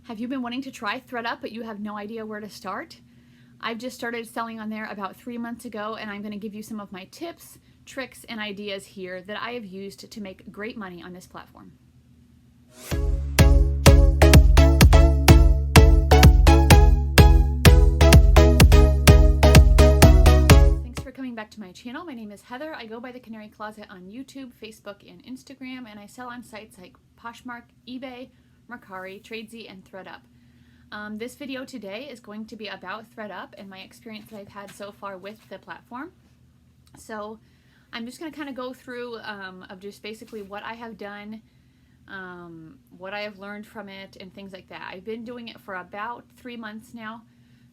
Have you been wanting to try ThredUp but you have no idea where to start? I've just started selling on there about 3 months ago, and I'm going to give you some of my tips, tricks, and ideas here that I have used to make great money on this platform. Thanks for coming back to my channel. My name is Heather. I go by the Canary Closet on YouTube, Facebook, and Instagram, and I sell on sites like Poshmark, eBay, Mercari, Tradesy, and ThredUp. This video today is going to be about ThredUp and my experience that I've had so far with the platform. So I'm just going to kind of go through of just basically what I have done, what I have learned from it, and things like that. I've been doing it for about 3 months now,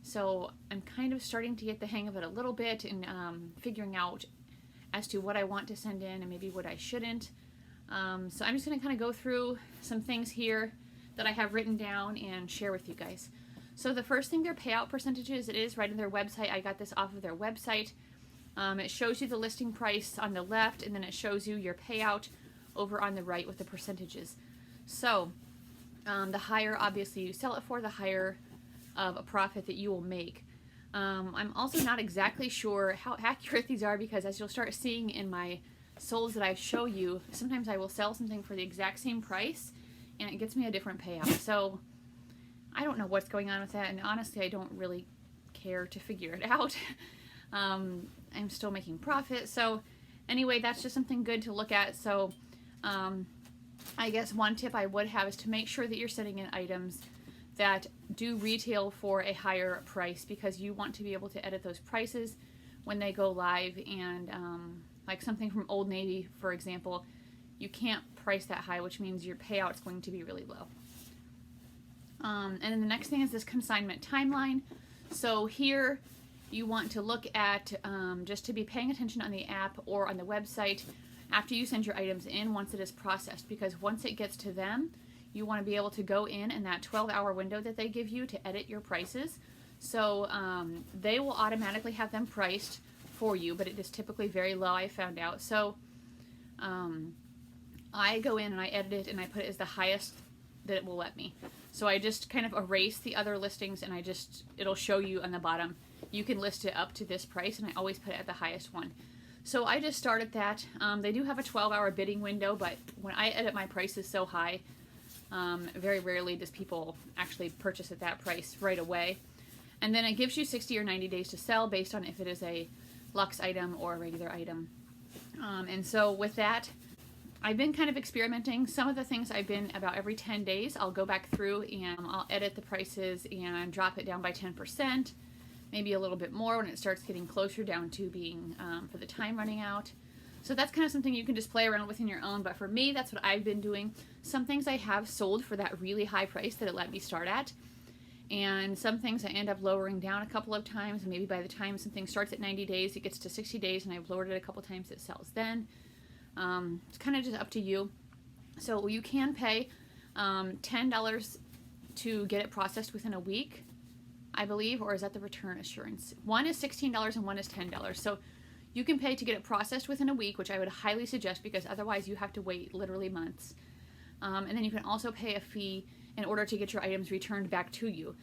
so I'm kind of starting to get the hang of it a little bit and figuring out as to what I want to send in and maybe what I shouldn't. So I'm just going to kind of go through some things here that I have written down and share with you guys. So the first thing, their payout percentages. It is right on their website. I got this off of their website. It shows you the listing price on the left, and then it shows you your payout over on the right with the percentages. So the higher obviously you sell it for, the higher of a profit that you will make. I'm also not exactly sure how accurate these are, because as you'll start seeing in my solds that I show you, sometimes I will sell something for the exact same price and it gets me a different payout. So I don't know what's going on with that, and honestly I don't really care to figure it out. I'm still making profit. So anyway, that's just something good to look at. So I guess one tip I would have is to make sure that you're sending in items that do retail for a higher price, because you want to be able to edit those prices when they go live. And like something from Old Navy, for example, you can't price that high, which means your payout is going to be really low. And then the next thing is this consignment timeline. So here you want to look at just to be paying attention on the app or on the website after you send your items in once it is processed, because once it gets to them, you want to be able to go in that 12-hour window that they give you to edit your prices. So they will automatically have them priced for you, but it is typically very low, I found out. So I go in and I edit it and I put it as the highest that it will let me. So I just kind of erase the other listings, and it'll show you on the bottom, you can list it up to this price, and I always put it at the highest one. So I just started that. They do have a 12-hour bidding window, but when I edit my prices so high, very rarely does people actually purchase at that price right away. And then it gives you 60 or 90 days to sell based on if it is a luxe item or a regular item. And so with that, I've been kind of experimenting. Some of the things I've been about every 10 days, I'll go back through and I'll edit the prices and drop it down by 10%, maybe a little bit more when it starts getting closer down to being for the time running out. So that's kind of something you can just play around with in your own, but for me, that's what I've been doing. Some things I have sold for that really high price that it let me start at, and some things I end up lowering down a couple of times. Maybe by the time something starts at 90 days, it gets to 60 days, and I've lowered it a couple times, it sells then. It's kind of just up to you. So you can pay $10 to get it processed within a week, I believe, or is that the return assurance? One is $16 and one is $10. So you can pay to get it processed within a week, which I would highly suggest, because otherwise you have to wait literally months. And then you can also pay a fee in order to get your items returned back to you.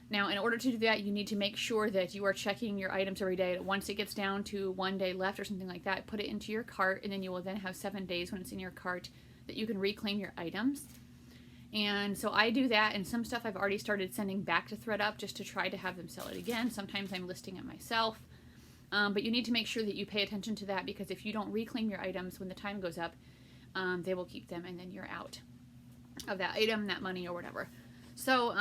Now, in order to do that, you need to make sure that you are checking your items every day. Once it gets down to 1 day left or something like that, put it into your cart, and then you will then have 7 days when it's in your cart that you can reclaim your items. And so I do that, and some stuff I've already started sending back to ThredUp just to try to have them sell it again. Sometimes I'm listing it myself. But you need to make sure that you pay attention to that, because if you don't reclaim your items when the time goes up, they will keep them, and then you're out of that item, that money, or whatever. So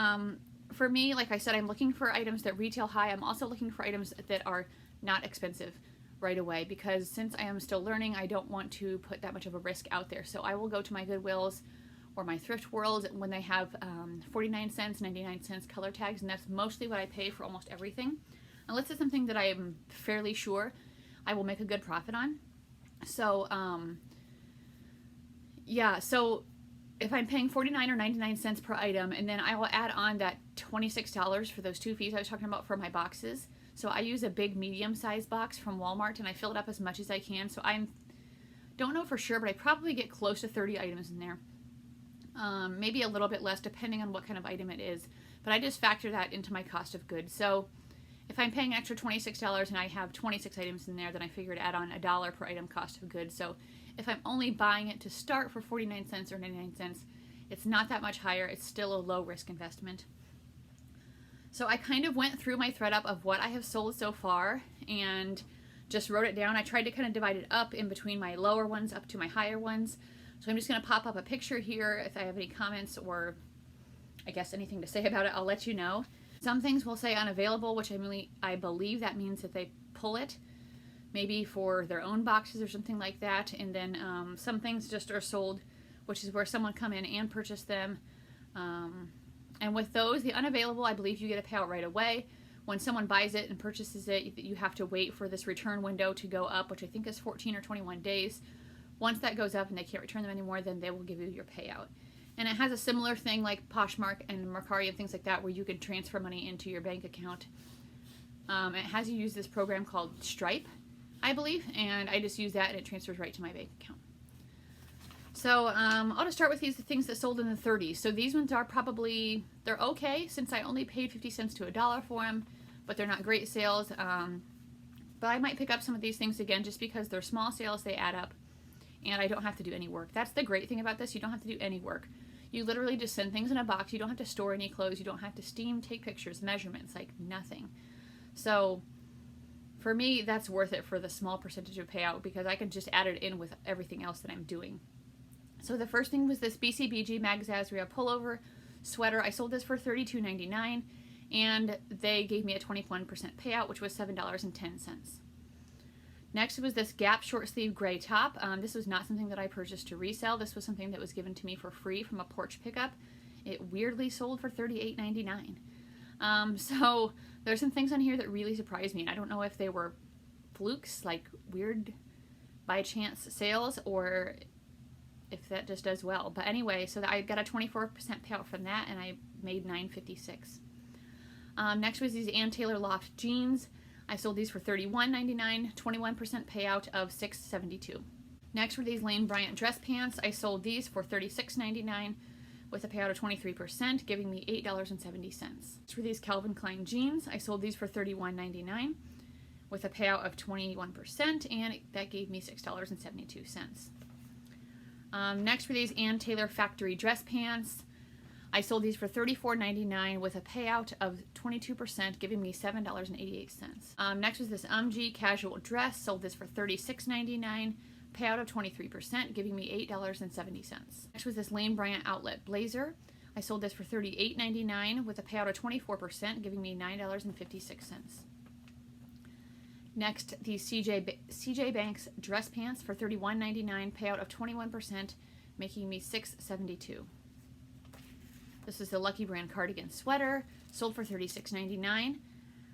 for me, like I said, I'm looking for items that retail high. I'm also looking for items that are not expensive right away, because since I am still learning, I don't want to put that much of a risk out there. So I will go to my Goodwills or my Thrift World when they have 49 cents, 99 cents color tags, and that's mostly what I pay for almost everything. Unless it's something that I am fairly sure I will make a good profit on. So, yeah, so if I'm paying 49 or 99 cents per item, and then I will add on that $26 for those 2 fees I was talking about for my boxes. So I use a big medium-sized box from Walmart, and I fill it up as much as I can. So don't know for sure, but I probably get close to 30 items in there. maybe a little bit less depending on what kind of item it is. But I just factor that into my cost of goods. So if I'm paying an extra $26 and I have 26 items in there, then I figure to add on $1 per item cost of goods. So if I'm only buying it to start for 49 cents or 99 cents, it's not that much higher. It's still a low risk investment. So I kind of went through my ThredUp of what I have sold so far and just wrote it down. I tried to kind of divide it up in between my lower ones up to my higher ones. So I'm just going to pop up a picture here. If I have any comments or I guess anything to say about it, I'll let you know. Some things will say unavailable, which I believe that means that they pull it, maybe for their own boxes or something like that. And then some things just are sold, which is where someone come in and purchase them. And with those, the unavailable, I believe you get a payout right away. When someone buys it and purchases it, you have to wait for this return window to go up, which I think is 14 or 21 days. Once that goes up and they can't return them anymore, then they will give you your payout. And it has a similar thing like Poshmark and Mercari and things like that, where you can transfer money into your bank account. It has you use this program called Stripe, I believe, and I just use that and it transfers right to my bank account. So I'll just start with the things that sold in the 30s. So these ones are probably, they're okay since I only paid 50 cents to $1 for them, but they're not great sales. But I might pick up some of these things again just because they're small sales, they add up, and I don't have to do any work. That's the great thing about this. You don't have to do any work. You literally just send things in a box. You don't have to store any clothes. You don't have to steam, take pictures, measurements, like nothing. So for me, that's worth it for the small percentage of payout because I can just add it in with everything else that I'm doing. So the first thing was this BCBG Mags Azria pullover sweater. I sold this for $32.99 and they gave me a 21% payout, which was $7.10. Next was this Gap short sleeve gray top. This was not something that I purchased to resell. This was something that was given to me for free from a porch pickup. It weirdly sold for $38.99. So there's some things on here that really surprised me. And I don't know if they were flukes, like weird by chance sales, or if that just does well. But anyway, so I got a 24% payout from that and I made $9.56. Next was these Ann Taylor Loft jeans. I sold these for $31.99, 21% payout of $6.72. Next were these Lane Bryant dress pants. I sold these for $36.99 with a payout of 23%, giving me $8.70. Next were these Calvin Klein jeans. I sold these for $31.99 with a payout of 21%, and that gave me $6.72. Next were these Ann Taylor factory dress pants. I sold these for $34.99 with a payout of 22%, giving me $7.88. Next was this UMG casual dress. Sold this for $36.99, payout of 23%, giving me $8.70. Next was this Lane Bryant outlet blazer. I sold this for $38.99 with a payout of 24%, giving me $9.56. Next, these CJ Banks dress pants for $31.99, payout of 21%, making me $6.72. This is the Lucky Brand cardigan sweater, sold for $36.99,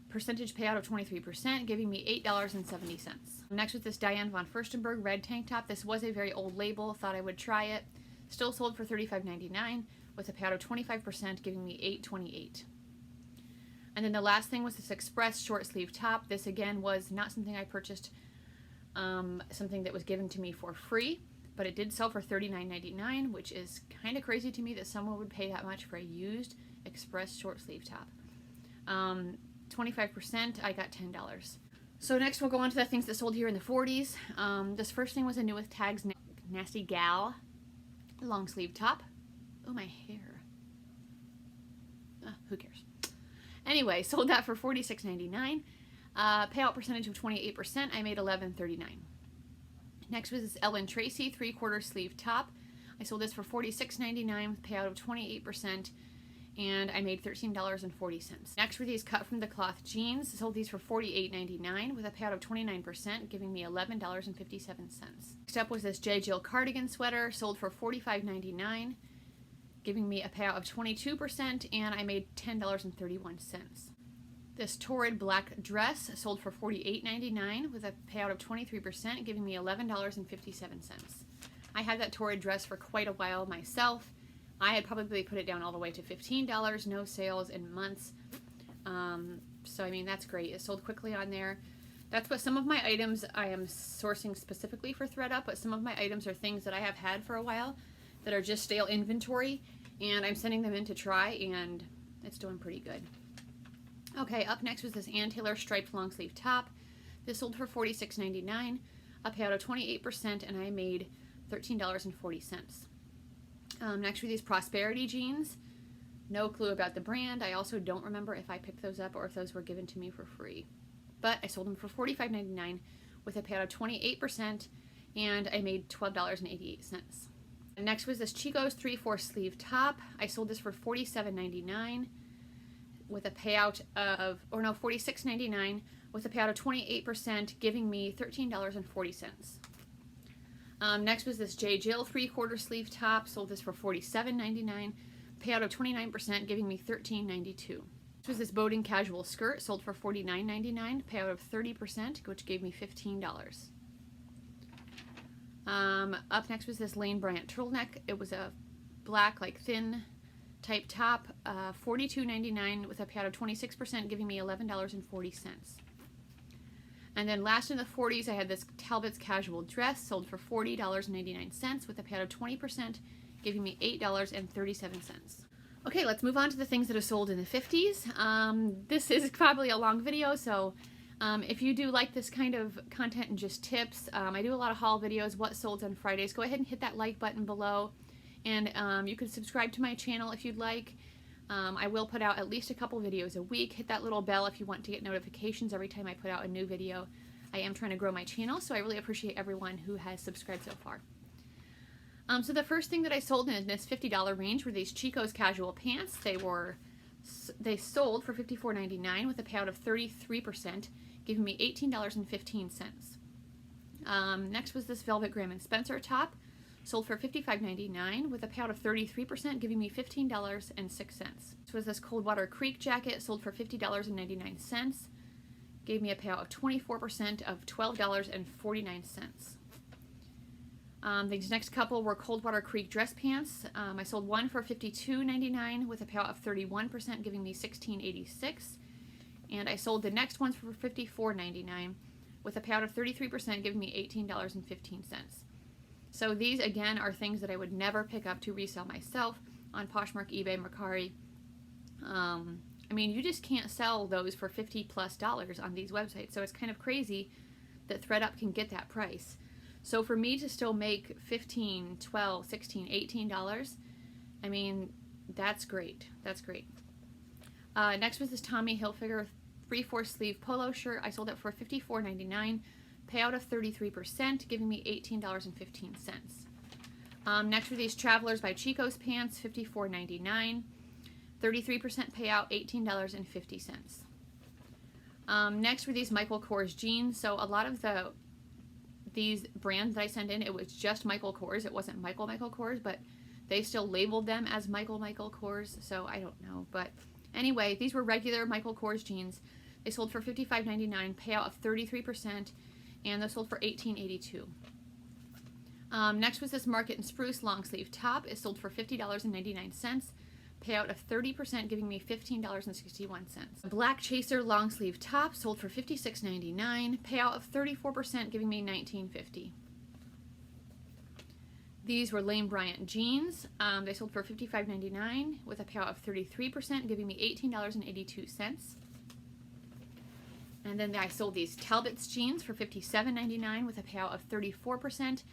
percentage payout of 23%, giving me $8.70. Next was this Diane von Furstenberg red tank top. This was a very old label, thought I would try it. Still sold for $35.99 with a payout of 25%, giving me $8.28. And then the last thing was this Express short sleeve top. This again was not something I purchased, something that was given to me for free, but it did sell for $39.99, which is kind of crazy to me that someone would pay that much for a used Express short sleeve top. 25%, I got $10. So next we'll go on to the things that sold here in the 40s. This first thing was a New with Tags Nasty Gal long sleeve top. Oh, my hair. Who cares? Anyway, sold that for $46.99. Payout percentage of 28%. I made $11.39. Next was this Ellen Tracy 3/4 sleeve top. I sold this for $46.99 with payout of 28%, and I made $13.40. Next were these cut from the cloth jeans. I sold these for $48.99 with a payout of 29%, giving me $11.57. Next up was this J. Jill cardigan sweater. Sold for $45.99. Giving me a payout of 22%, and I made $10.31. This Torrid black dress sold for $48.99 with a payout of 23%, giving me $11.57. I had that Torrid dress for quite a while myself. I had probably put it down all the way to $15, no sales in months. So, I mean, that's great. It sold quickly on there. That's what some of my items I am sourcing specifically for ThredUp, but some of my items are things that I have had for a while that are just stale inventory, and I'm sending them in to try, and it's doing pretty good. Okay, up next was this Ann Taylor striped long sleeve top. This sold for $46.99, a payout of 28%, and I made $13.40. Next were these Prosperity jeans. No clue about the brand. I also don't remember if I picked those up or if those were given to me for free. But I sold them for $45.99 with a payout of 28%, and I made $12.88. Next was this Chico's 3/4 sleeve top. I sold this for $47.99 with a payout of, or no, $46.99 with a payout of 28%, giving me $13.40. Next was this J. Jill 3/4 sleeve top. Sold this for $47.99, payout of 29%, giving me $13.92. This was this Bowden casual skirt. Sold for $49.99, payout of 30%, which gave me $15. Up next was this Lane Bryant turtleneck. It was a black, like thin type top, $42.99 with a payout of 26%, giving me $11.40. And then last in the 40s, I had this Talbot's casual dress, sold for $40.99 with a payout of 20%, giving me $8.37. Okay, let's move on to the things that are sold in the 50s. This is probably a long video, so if you do like this kind of content and just tips, I do a lot of haul videos, what sold on Fridays. Go ahead and hit that like button below, and you can subscribe to my channel if you'd like. I will put out at least a couple videos a week. Hit that little bell if you want to get notifications every time I put out a new video. I am trying to grow my channel, so I really appreciate everyone who has subscribed so far. So the first thing that I sold in this $50 range were these Chico's casual pants. They sold for $54.99 with a payout of 33%, giving me $18.15. Next was this Velvet Graham & Spencer top. Sold for $55.99 with a payout of 33%, giving me $15.06. This was this Coldwater Creek jacket. Sold for $50.99. Gave me a payout of 24% of $12.49. These next couple were Coldwater Creek dress pants. I sold one for $52.99 with a payout of 31%, giving me $16.86. And I sold the next ones for $54.99 with a payout of 33%, giving me $18.15. So these, again, are things that I would never pick up to resell myself on Poshmark, eBay, Mercari. I mean, you just can't sell those for $50+ on these websites. So it's kind of crazy that ThredUp can get that price. So for me to still make $15, $12, $16, $18, I mean, that's great. That's great. Next was this Tommy Hilfiger 3/4 sleeve polo shirt. I sold it for $54.99. Payout of 33%, giving me $18.15. Next were these Travelers by Chico's pants, $54.99. 33% payout, $18.50. Next were these Michael Kors jeans. So a lot of these brands that I sent in, it was just Michael Kors. It wasn't Michael Kors, but they still labeled them as Michael Kors. So I don't know. But anyway, these were regular Michael Kors jeans. They sold for $55.99, payout of 33%. And those sold for $18.82. Next was this Market & Spruce long sleeve top. It sold for $50.99, payout of 30%, giving me $15.61. Black Chaser long sleeve top sold for $56.99, payout of 34%, giving me $19.50. These were Lane Bryant jeans. They sold for $55.99 with a payout of 33%, giving me $18.82. And then I sold these Talbot's jeans for $57.99 with a payout of 34%,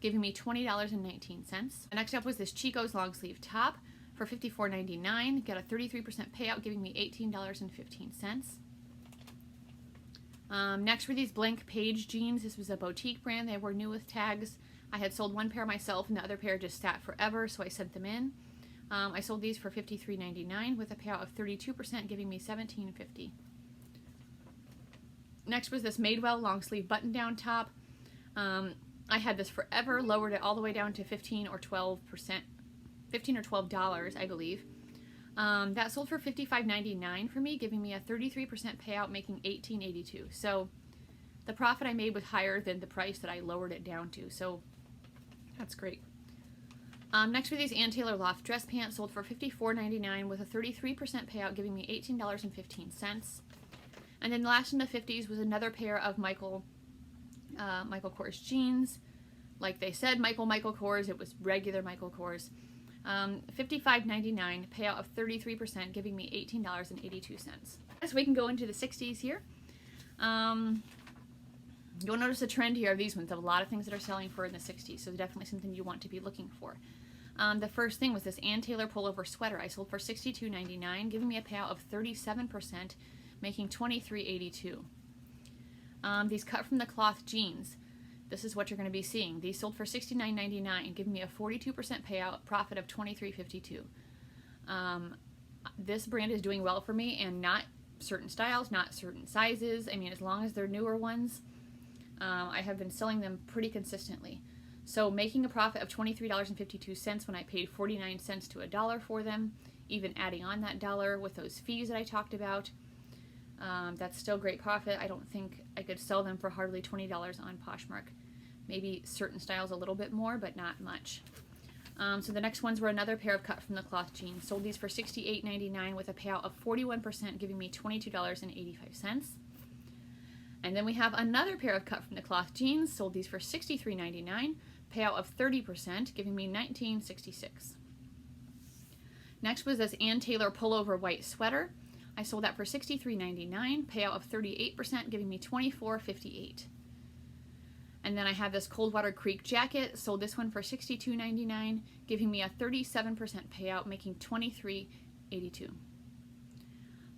giving me $20.19. Next up was this Chico's long sleeve top for $54.99. Got a 33% payout, giving me $18.15. Next were these Blank Page jeans. This was a boutique brand. They were new with tags. I had sold one pair myself, and the other pair just sat forever, so I sent them in. I sold these for $53.99 with a payout of 32%, giving me $17.50. Next was this Madewell long sleeve button down top. I had this forever, lowered it all the way down to $15 or $12, I believe. That sold for $55.99 for me, giving me a 33% payout, making $18.82. So the profit I made was higher than the price that I lowered it down to. So that's great. Next were these Ann Taylor Loft dress pants, sold for $54.99 with a 33% payout, giving me $18.15. And then last in the 50s was another pair of Michael Kors jeans. Like they said, Michael Kors, it was regular Michael Kors. $55.99, payout of 33%, giving me $18.82. So we can go into the 60s here. You'll notice a trend here of these ones, of a lot of things that are selling for in the 60s, so definitely something you want to be looking for. The first thing was this Ann Taylor pullover sweater I sold for $62.99, giving me a payout of 37%, making $23.82. These cut from the cloth jeans, this is what you're going to be seeing. These sold for $69.99, giving me a 42% payout, profit of $23.52. This brand is doing well for me, and not certain styles, not certain sizes. I mean, as long as they're newer ones, I have been selling them pretty consistently. So making a profit of $23.52 when I paid 49 cents to $1 for them, even adding on that $1 with those fees that I talked about, that's still great profit. I don't think I could sell them for hardly $20 on Poshmark. Maybe certain styles a little bit more, but not much. So the next ones were another pair of cut from the cloth jeans. Sold these for $68.99 with a payout of 41%, giving me $22.85. And then we have another pair of cut from the cloth jeans. Sold these for $63.99, payout of 30%, giving me $19.66. Next was this Ann Taylor pullover white sweater. I sold that for $63.99, payout of 38%, giving me $24.58. And then I have this Coldwater Creek jacket. Sold this one for $62.99, giving me a 37% payout, making $23.82.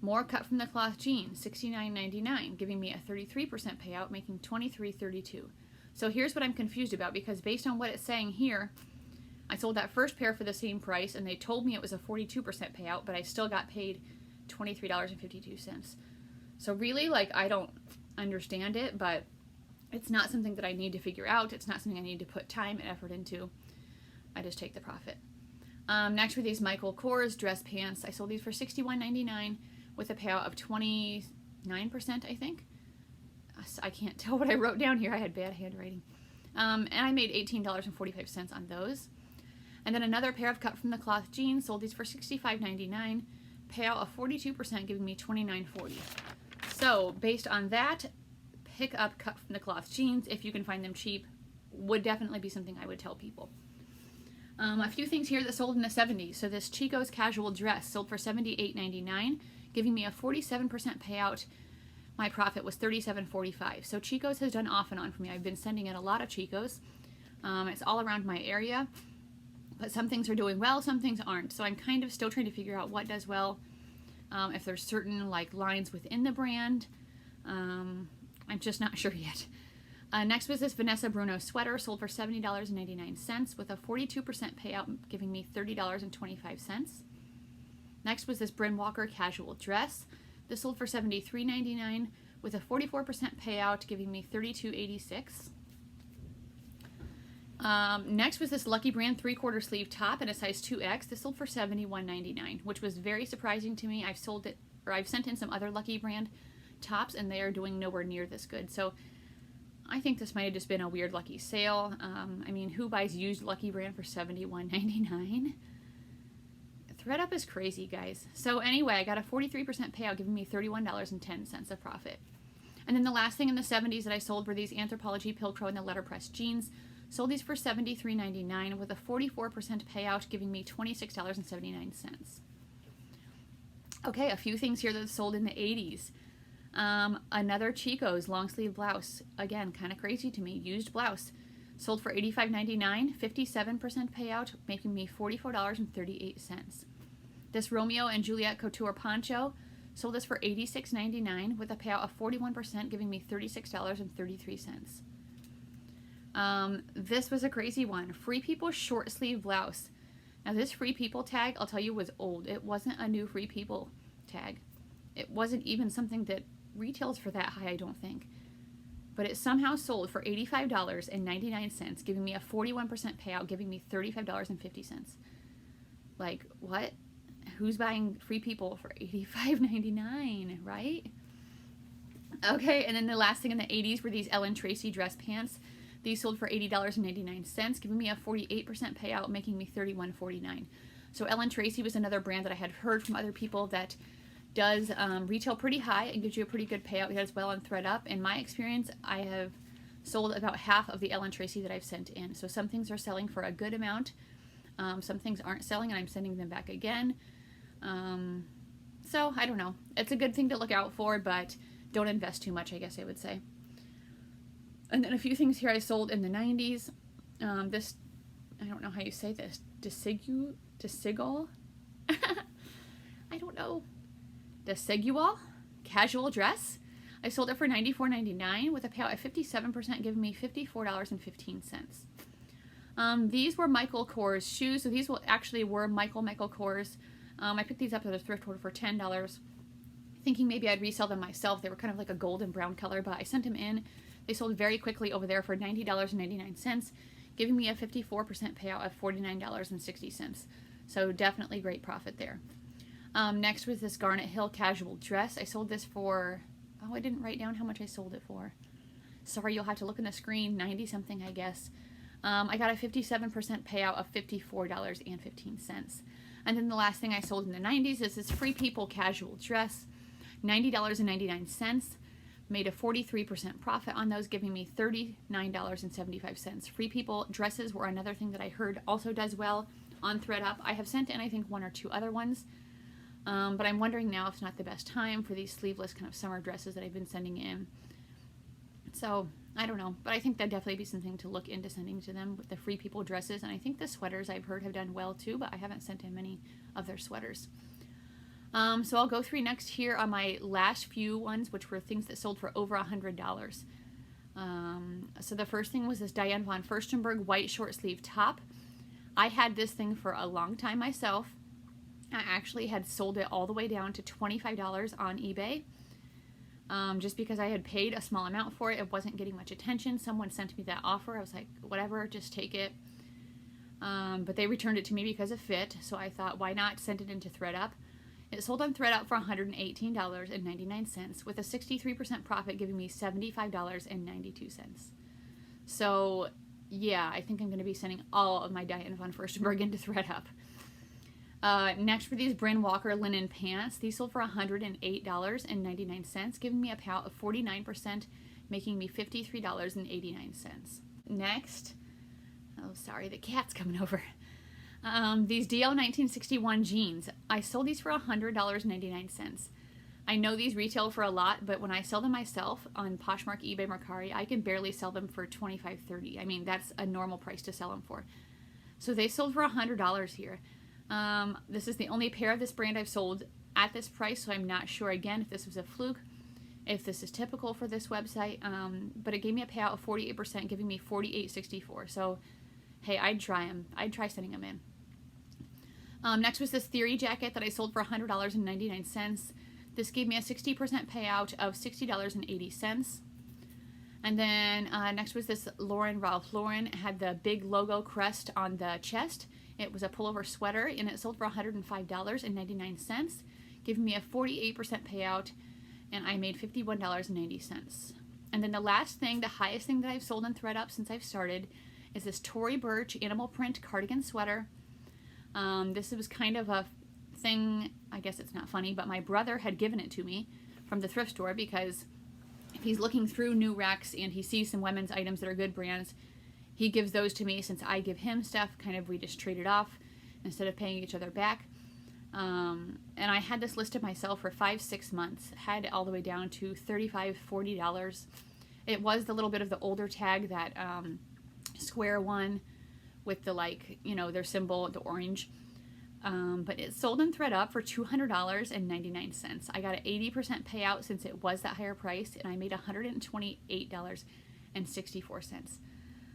More cut from the cloth jeans, $69.99, giving me a 33% payout, making $23.32. So here's what I'm confused about, because based on what it's saying here, I sold that first pair for the same price, and they told me it was a 42% payout, but I still got paid $23.52. So really, like, I don't understand it, but it's not something that I need to figure out. It's not something I need to put time and effort into. I just take the profit. Next were these Michael Kors dress pants. I sold these for $61.99 with a payout of 29%, I think. I can't tell what I wrote down here. I had bad handwriting. And I made $18.45 on those. And then another pair of cut from the cloth jeans. Sold these for $65.99. Payout of 42%, giving me $29.40. So based on that, pick up cut from the cloth jeans if you can find them cheap. Would definitely be something I would tell people. A few things here that sold in the 70s. So this Chico's casual dress sold for $78.99, giving me a 47% payout. My profit was $37.45. So Chico's has done off and on for me. I've been sending in a lot of Chico's. It's all around my area, but some things are doing well, some things aren't. So I'm kind of still trying to figure out what does well. If there's certain like lines within the brand, I'm just not sure yet. Next was this Vanessa Bruno sweater, sold for $70.99 with a 42% payout, giving me $30.25. Next was this Bryn Walker casual dress. This sold for $73.99 with a 44% payout, giving me $32.86. Next was this Lucky Brand 3/4 sleeve top in a size 2X. This sold for $71.99, which was very surprising to me. I've sent in some other Lucky Brand tops, and they are doing nowhere near this good. So I think this might have just been a weird lucky sale. I mean, who buys used Lucky Brand for $71.99? ThredUp is crazy, guys. So anyway, I got a 43% payout, giving me $31.10 of profit. And then the last thing in the 70s that I sold were these Anthropologie Pilcrow and the letterpress jeans. Sold these for $73.99 with a 44% payout, giving me $26.79. Okay, a few things here that sold in the 80s. Another Chico's long sleeve blouse. Again, kind of crazy to me. Used blouse. Sold for $85.99, 57% payout, making me $44.38. This Romeo and Juliet couture poncho. Sold this for $86.99 with a payout of 41%, giving me $36.33. This was a crazy one. Free People short sleeve blouse. Now this Free People tag, I'll tell you, was old. It wasn't a new Free People tag. It wasn't even something that retails for that high, I don't think. But it somehow sold for $85.99, giving me a 41% payout, giving me $35.50. Like, what? Who's buying Free People for $85.99, right? Okay, and then the last thing in the 80s were these Ellen Tracy dress pants. These sold for $80.99, giving me a 48% payout, making me $31.49. So Ellen Tracy was another brand that I had heard from other people that does retail pretty high and gives you a pretty good payout as well on ThredUp. In my experience, I have sold about half of the Ellen Tracy that I've sent in. So some things are selling for a good amount. Some things aren't selling and I'm sending them back again. So I don't know. It's a good thing to look out for, but don't invest too much, I guess I would say. And then a few things here I sold in the 90s. This, I don't know how you say this, Desigual? I don't know. Desigual casual dress. I sold it for $94.99 with a payout of 57%, giving me $54.15. These were Michael Kors shoes. So these actually were Michael Kors. I picked these up at a thrift store for $10, thinking maybe I'd resell them myself. They were kind of like a golden brown color, but I sent them in. They sold very quickly over there for $90.99, giving me a 54% payout of $49.60. So definitely great profit there. Next was this Garnet Hill casual dress. I sold this for, I didn't write down how much I sold it for. Sorry, you'll have to look in the screen, 90 something, I guess. I got a 57% payout of $54.15. And then the last thing I sold in the 90s is this Free People casual dress, $90.99. Made a 43% profit on those, giving me $39.75. Free People dresses were another thing that I heard also does well on ThreadUp. I have sent in, I think, 1 or 2 other ones. But I'm wondering now if it's not the best time for these sleeveless kind of summer dresses that I've been sending in. So, I don't know. But I think that'd definitely be something to look into sending to them with the Free People dresses. And I think the sweaters I've heard have done well too, but I haven't sent in many of their sweaters. So I'll go through next here on my last few ones, which were things that sold for over $100. So the first thing was this Diane von Furstenberg white short sleeve top. I had this thing for a long time myself. I actually had sold it all the way down to $25 on eBay. Just because I had paid a small amount for it. It wasn't getting much attention. Someone sent me that offer. I was like, whatever, just take it. But they returned it to me because of fit. So I thought, why not send it into ThreadUp? It sold on ThreadUp for $118.99 with a 63% profit, giving me $75.92. So yeah, I think I'm going to be sending all of my Diane von Furstenberg into ThreadUp. Next for these Bryn Walker linen pants. These sold for $108.99, giving me a payout of 49%, making me $53.89. Next, oh sorry, the cat's coming over. These DL 1961 jeans. I sold these for $100.99. I know these retail for a lot, but when I sell them myself on Poshmark, eBay, Mercari, I can barely sell them for $25, $30. I mean, that's a normal price to sell them for. So they sold for $100 here. This is the only pair of this brand I've sold at this price, so I'm not sure again if this was a fluke, if this is typical for this website, but it gave me a payout of 48%, giving me $48.64. So hey, I'd try them. I'd try sending them in. Next was this Theory jacket that I sold for $100.99. This gave me a 60% payout of $60.80. And then next was this Ralph Lauren. It had the big logo crest on the chest. It was a pullover sweater, and it sold for $105.99, giving me a 48% payout, and I made $51.90. And then the last thing, the highest thing that I've sold on ThreadUp since I've started, is this Tory Burch animal print cardigan sweater. This was kind of a thing, I guess it's not funny, but my brother had given it to me from the thrift store because if he's looking through new racks and he sees some women's items that are good brands, he gives those to me. Since I give him stuff, kind of we just trade it off instead of paying each other back. And I had this listed myself for 5-6 months, had it all the way down to $35, $40. It was the little bit of the older tag, that square one with the, like, you know, their symbol, the orange. But it sold in ThreadUp for $200.99. I got an 80% payout since it was that higher price, and I made $128.64.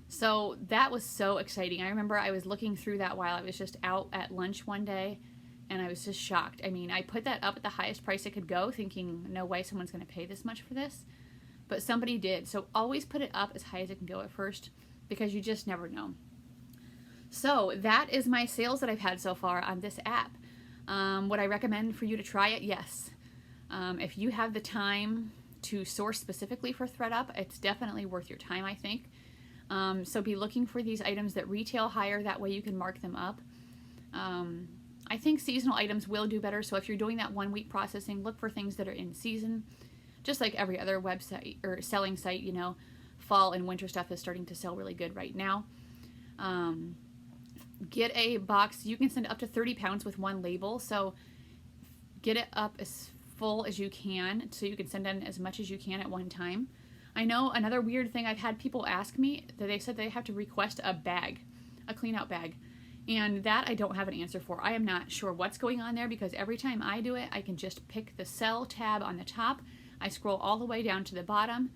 So that was so exciting. I remember I was looking through that while I was just out at lunch one day, and I was just shocked. I mean, I put that up at the highest price it could go, thinking, no way someone's going to pay this much for this. But somebody did. So always put it up as high as it can go at first, because you just never know. So that is my sales that I've had so far on this app. Would I recommend for you to try it? Yes. If you have the time to source specifically for ThreadUp, it's definitely worth your time, I think. So be looking for these items that retail higher. That way you can mark them up. I think seasonal items will do better. So if you're doing that 1 week processing, look for things that are in season. Just like every other website or selling site, you know, fall and winter stuff is starting to sell really good right now. Get a box. You can send up to 30 pounds with one label, so get it up as full as you can so you can send in as much as you can at one time. I know another weird thing, I've had people ask me that they said they have to request a bag, a clean out bag, and that I don't have an answer for. I am not sure what's going on there, because every time I do it, I can just pick the sell tab on the top, I scroll all the way down to the bottom,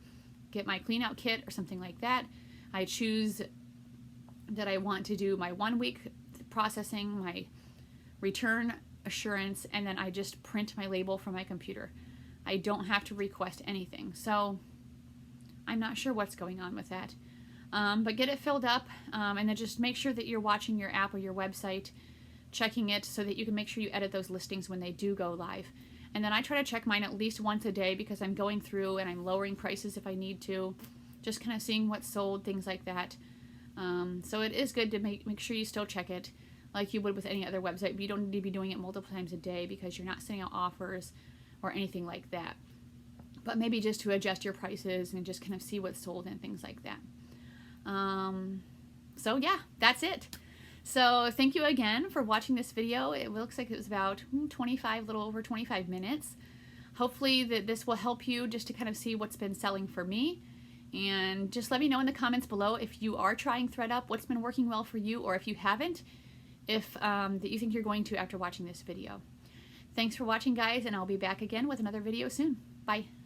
get my clean out kit or something like that. I choose that I want to do my 1 week processing, my return assurance, and then I just print my label from my computer. I don't have to request anything, so I'm not sure what's going on with that. But get it filled up, and then just make sure that you're watching your app or your website, checking it so that you can make sure you edit those listings when they do go live. And then I try to check mine at least once a day, because I'm going through and I'm lowering prices if I need to, just kind of seeing what's sold, things like that. So it is good to make sure you still check it like you would with any other website, but you don't need to be doing it multiple times a day because you're not sending out offers or anything like that. But maybe just to adjust your prices and just kind of see what's sold and things like that. So yeah, that's it. So thank you again for watching this video. It looks like it was about a little over 25 minutes. Hopefully that this will help you just to kind of see what's been selling for me. And just let me know in the comments below if you are trying ThredUp, what's been working well for you, or if you haven't, if that you think you're going to after watching this video. Thanks for watching, guys, and I'll be back again with another video soon. Bye.